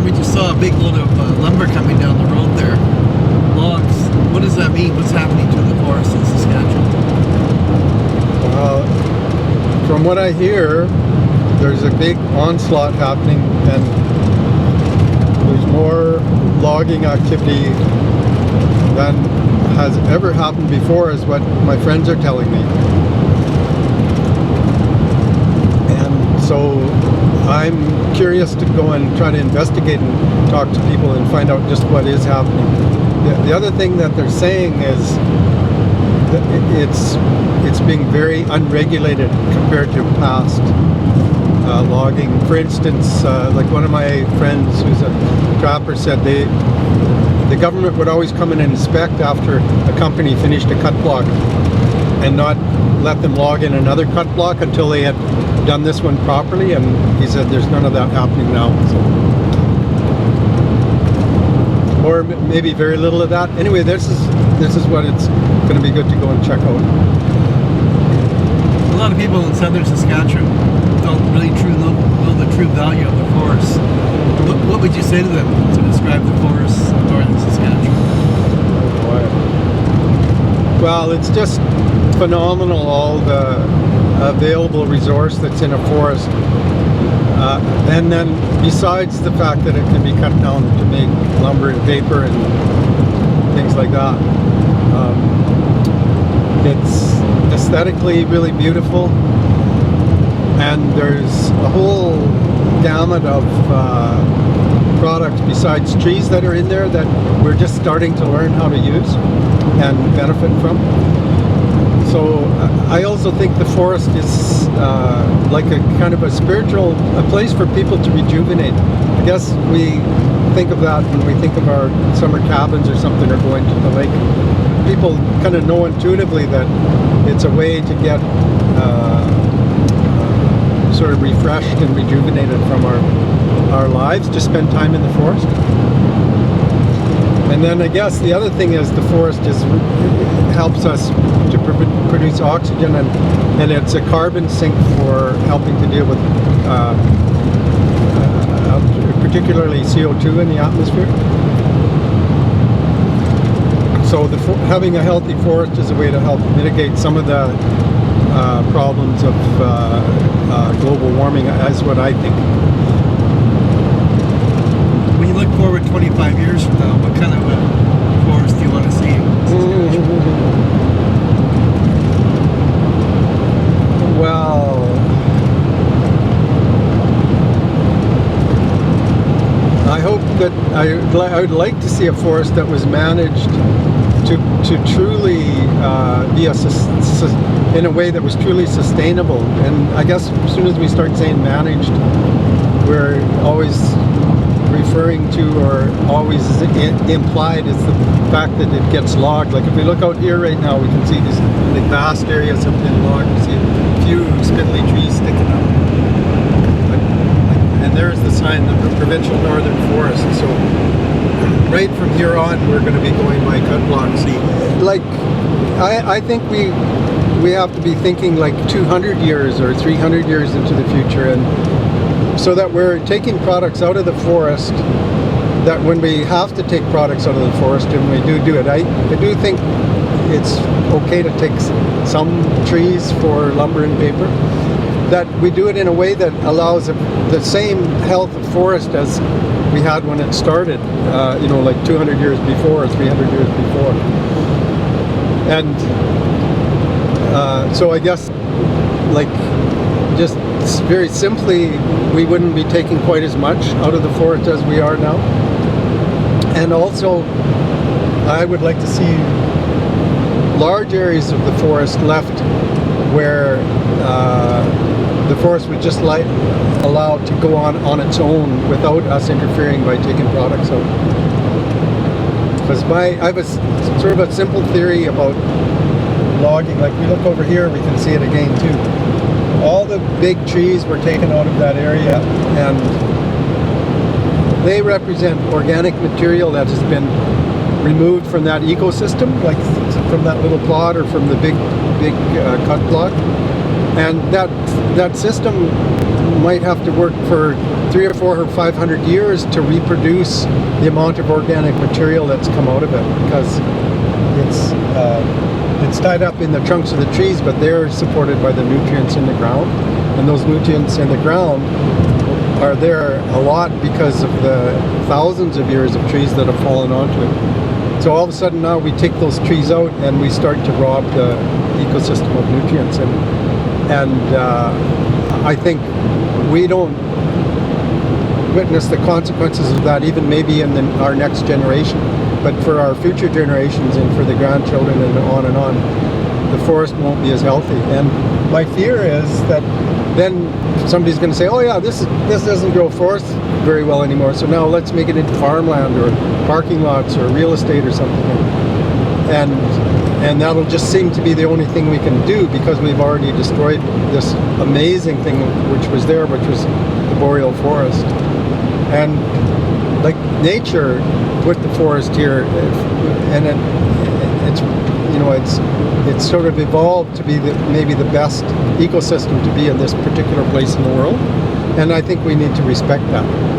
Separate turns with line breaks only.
we just saw a big load of lumber coming down the road there. Logs. What does that mean? What's happening to the forest in Saskatchewan?
From what I hear, there's a big onslaught happening, and there's more logging activity than has ever happened before, is what my friends are telling me. And so I'm curious to go and try to investigate and talk to people and find out just what is happening. The other thing that they're saying is that it's being very unregulated compared to past logging. For instance, like one of my friends who's a trapper said the government would always come in and inspect after a company finished a cut block and not let them log in another cut block until they had done this one properly, and he said there's none of that happening now. So, or maybe very little of that. Anyway, this is what it's going to be good to go and check out.
A lot of people in southern Saskatchewan don't really know the true value of the forest. What would you say to them to describe the forests in northern Saskatchewan?
Well, it's just phenomenal, all the available resource that's in a forest. And then besides the fact that it can be cut down to make lumber and paper and things like that, it's aesthetically really beautiful, and there's a whole gamut of products besides trees that are in there that we're just starting to learn how to use and benefit from. So I also think the forest is like a kind of a place for people to rejuvenate. I guess we think of that when we think of our summer cabins or something, or going to the lake. People kind of know intuitively that it's a way to get sort of refreshed and rejuvenated from our lives, to spend time in the forest. And then I guess the other thing is the forest helps us to produce oxygen, and it's a carbon sink for helping to deal with particularly CO2 in the atmosphere. So having a healthy forest is a way to help mitigate some of the problems of global warming, is what I think.
When you look forward 25 years from now, what kind of a forest do you want to see in Saskatchewan?
Well, I hope that I would like to see a forest that was managed to truly be in a way that was truly sustainable. And I guess as soon as we start saying managed, we're always referring to, or always implied, is the fact that it gets logged. Like if we look out here right now, we can see these vast areas have been logged. We see a few spindly trees sticking up. And there's the sign of the Provincial Northern Forest. So right from here on, we're going to be going by cut blocks. Like, I think we have to be thinking like 200 years or 300 years into the future, and so that we're taking products out of the forest, that when we have to take products out of the forest, and we do it, I do think it's okay to take some trees for lumber and paper, that we do it in a way that allows the same health of forest as we had when it started, like 200 years before or 300 years before. And so I guess, like, just very simply, we wouldn't be taking quite as much out of the forest as we are now. And also, I would like to see large areas of the forest left where the forest would just allow it to go on its own without us interfering by taking products out. Because I have a sort of a simple theory about logging. Like, we look over here, we can see it again too. All the big trees were taken out of that area, and they represent organic material that has been removed from that ecosystem, like from that little plot or from the big cut block. And that system might have to work for 300 or 400 or 500 years to reproduce the amount of organic material that's come out of it, because it's tied up in the trunks of the trees, but they're supported by the nutrients in the ground, and those nutrients in the ground are there a lot because of the thousands of years of trees that have fallen onto it. So all of a sudden now we take those trees out and we start to rob the ecosystem of nutrients, and I think we don't witness the consequences of that even maybe in our next generation, but for our future generations and for the grandchildren and on, the forest won't be as healthy. And my fear is that then somebody's going to say, oh yeah, this doesn't grow forest very well anymore, so now let's make it into farmland or parking lots or real estate or something, and that'll just seem to be the only thing we can do, because we've already destroyed this amazing thing which was there, which was the Boreal Forest. And like nature put the forest here, and it's sort of evolved to be maybe the best ecosystem to be in this particular place in the world, and I think we need to respect that.